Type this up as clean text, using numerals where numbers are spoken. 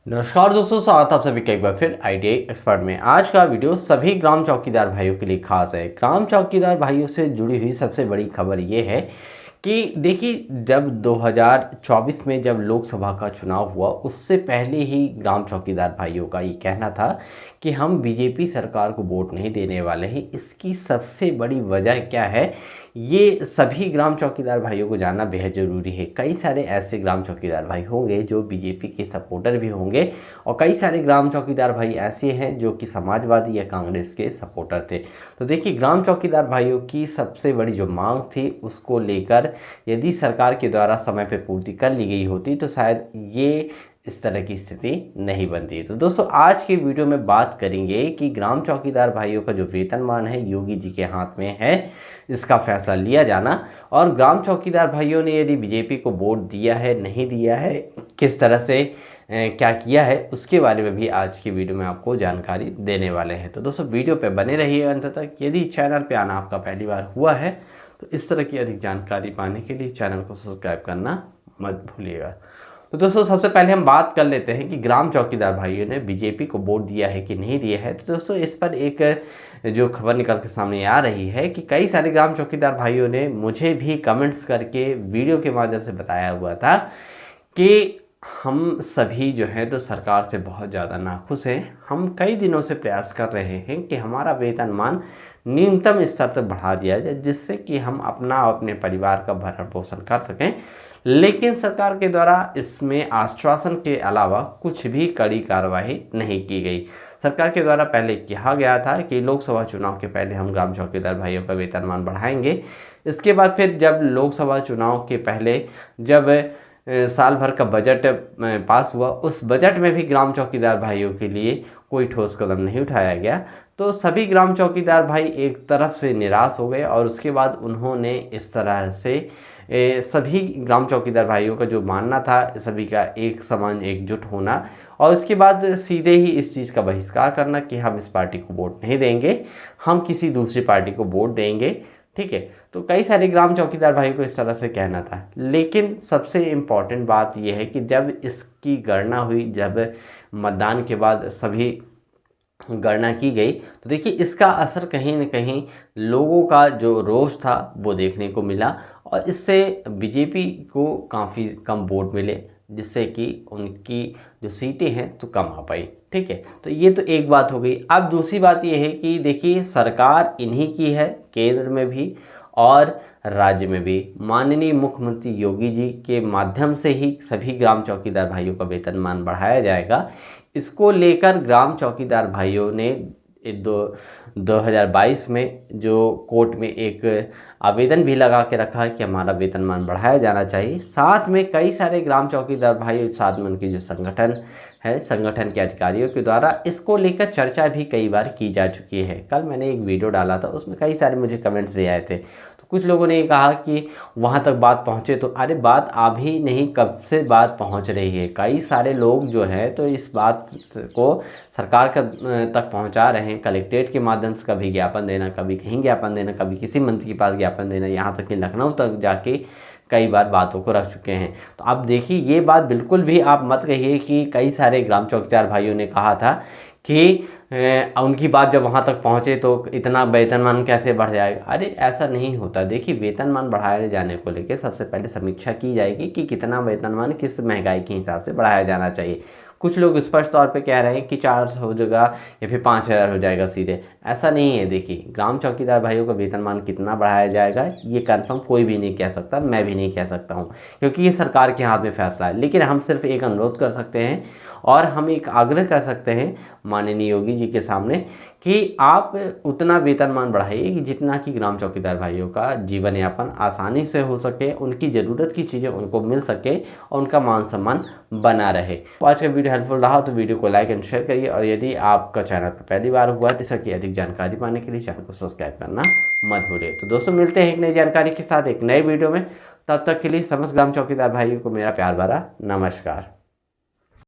नमस्कार दोस्तों, स्वागत है आप सभी का एक बार फिर आईटीआई एक्सपर्ट में। आज का वीडियो सभी ग्राम चौकीदार भाइयों के लिए खास है। ग्राम चौकीदार भाइयों से जुड़ी हुई सबसे बड़ी खबर ये है कि देखिए, जब 2024 में जब लोकसभा का चुनाव हुआ उससे पहले ही ग्राम चौकीदार भाइयों का ये कहना था कि हम बीजेपी सरकार को वोट नहीं देने वाले हैं। इसकी सबसे बड़ी वजह क्या है, ये सभी ग्राम चौकीदार भाइयों को जानना बेहद ज़रूरी है। कई सारे ऐसे ग्राम चौकीदार भाई होंगे जो बीजेपी के सपोर्टर भी होंगे और कई सारे ग्राम चौकीदार भाई ऐसे हैं जो कि समाजवादी या कांग्रेस के सपोर्टर थे। तो देखिए, ग्राम चौकीदार भाइयों की सबसे बड़ी जो मांग थी उसको लेकर यदि सरकार के द्वारा समय पर पूर्ति कर ली गई होती तो शायद ये इस तरह की स्थिति नहीं बनती। तो दोस्तों, आज की वीडियो में बात करेंगे कि ग्राम चौकीदार भाइयों का जो वेतनमान है योगी जी के हाथ में है, इसका फैसला लिया जाना, और ग्राम चौकीदार भाइयों ने यदि बीजेपी को वोट दिया है नहीं दिया है, किस तरह से क्या किया है, उसके बारे में भी आज की वीडियो में आपको जानकारी देने वाले हैं। तो दोस्तों, वीडियो पे बने रहिए अंत तक। यदि चैनल पे आना आपका पहली बार हुआ है तो इस तरह की अधिक जानकारी पाने के लिए चैनल को सब्सक्राइब करना मत भूलिएगा। तो दोस्तों, सबसे पहले हम बात कर लेते हैं कि ग्राम चौकीदार भाइयों ने बीजेपी को वोट दिया है कि नहीं दिया है। तो दोस्तों, इस पर एक जो खबर निकल के सामने आ रही है कि कई सारे ग्राम चौकीदार भाइयों ने मुझे भी कमेंट्स करके वीडियो के माध्यम से बताया हुआ था कि हम सभी जो है तो सरकार से बहुत ज़्यादा नाखुश हैं। हम कई दिनों से प्रयास कर रहे हैं कि हमारा वेतनमान न्यूनतम स्तर तक बढ़ा दिया जाए, जिससे कि हम अपना और अपने परिवार का भरण पोषण कर सकें, लेकिन सरकार के द्वारा इसमें आश्वासन के अलावा कुछ भी कड़ी कार्रवाई नहीं की गई। सरकार के द्वारा पहले कहा गया था कि लोकसभा चुनाव के पहले हम ग्राम चौकीदार भाइयों का वेतनमान बढ़ाएंगे। इसके बाद फिर जब लोकसभा चुनाव के पहले जब साल भर का बजट पास हुआ, उस बजट में भी ग्राम चौकीदार भाइयों के लिए कोई ठोस कदम नहीं उठाया गया। तो सभी ग्राम चौकीदार भाई एक तरफ से निराश हो गए और उसके बाद उन्होंने इस तरह से सभी ग्राम चौकीदार भाइयों का जो मानना था, सभी का एक समान एकजुट होना और उसके बाद सीधे ही इस चीज़ का बहिष्कार करना कि हम इस पार्टी को वोट नहीं देंगे, हम किसी दूसरी पार्टी को वोट देंगे। ठीक है, तो कई सारे ग्राम चौकीदार भाई को इस तरह से कहना था। लेकिन सबसे इम्पॉर्टेंट बात यह है कि जब इसकी गणना हुई, जब मतदान के बाद सभी गणना की गई, तो देखिए इसका असर कहीं न कहीं लोगों का जो रोष था वो देखने को मिला और इससे बीजेपी को काफ़ी कम वोट मिले, जिससे कि उनकी जो सीटें हैं तो कम आ पाई। ठीक है, तो ये तो एक बात हो गई। अब दूसरी बात ये है कि देखिए, सरकार इन्हीं की है, केंद्र में भी और राज्य में भी। माननीय मुख्यमंत्री योगी जी के माध्यम से ही सभी ग्राम चौकीदार भाइयों का वेतनमान बढ़ाया जाएगा। इसको लेकर ग्राम चौकीदार भाइयों ने 2022 में जो कोर्ट में एक आवेदन भी लगा के रखा है कि हमारा वेतनमान बढ़ाया जाना चाहिए। साथ में कई सारे ग्राम चौकीदार भाई, साथ में उनकी जो संगठन है, संगठन के अधिकारियों के द्वारा इसको लेकर चर्चा भी कई बार की जा चुकी है। कल मैंने एक वीडियो डाला था, उसमें कई सारे मुझे कमेंट्स भी आए थे। तो कुछ लोगों ने ये कहा कि वहाँ तक बात पहुँचे, तो अरे बात अभी नहीं, कब से बात पहुँच रही है। कई सारे लोग जो है तो इस बात को सरकार तक पहुँचा रहे हैं। कलेक्ट्रेट के माध्यम से कभी ज्ञापन देना, कभी कहीं ज्ञापन देना, कभी किसी मंत्री के पास ज्ञापन देना, यहाँ तक कि लखनऊ तक जाके कई बार बातों को रख चुके हैं। तो अब देखिए, ये बात बिल्कुल भी आप मत कहिए कि कई सारे ग्राम चौकीदार भाइयों ने कहा था कि उनकी बात जब वहाँ तक पहुँचे तो इतना वेतनमान कैसे बढ़ जाएगा। अरे ऐसा नहीं होता। देखिए, वेतनमान बढ़ाए जाने को लेकर सबसे पहले समीक्षा की जाएगी कि कितना वेतनमान किस महंगाई के हिसाब से बढ़ाया जाना चाहिए। कुछ लोग स्पष्ट तौर पे कह रहे हैं कि 400 हो जाएगा या फिर 5000 हो जाएगा सीधे। ऐसा नहीं है। देखिए, ग्राम चौकीदार भाइयों का वेतनमान कितना बढ़ाया जाएगा ये कंफर्म कोई भी नहीं कह सकता, मैं भी नहीं कह सकता हूँ, क्योंकि ये सरकार के हाथ में फैसला है। लेकिन हम सिर्फ एक अनुरोध कर सकते हैं और हम एक आग्रह कर सकते हैं माननीय योगी जी के सामने कि आप उतना वेतनमान बढ़ाइए कि जितना कि ग्राम चौकीदार भाइयों का जीवन यापन आसानी से हो सके, उनकी ज़रूरत की चीज़ें उनको मिल सके और उनका मान सम्मान बना रहे। तो आज का वीडियो हेल्पफुल रहा तो वीडियो को लाइक एंड शेयर करिए और यदि आपका चैनल पर पहली बार हुआ है तो इसकी अधिक जानकारी पाने के लिए चैनल को सब्सक्राइब करना मत भूलिए। तो दोस्तों, मिलते हैं एक नई जानकारी के साथ एक नए वीडियो में। तब तक के लिए समस्त ग्राम चौकीदार भाइयों को मेरा प्यार भरा नमस्कार।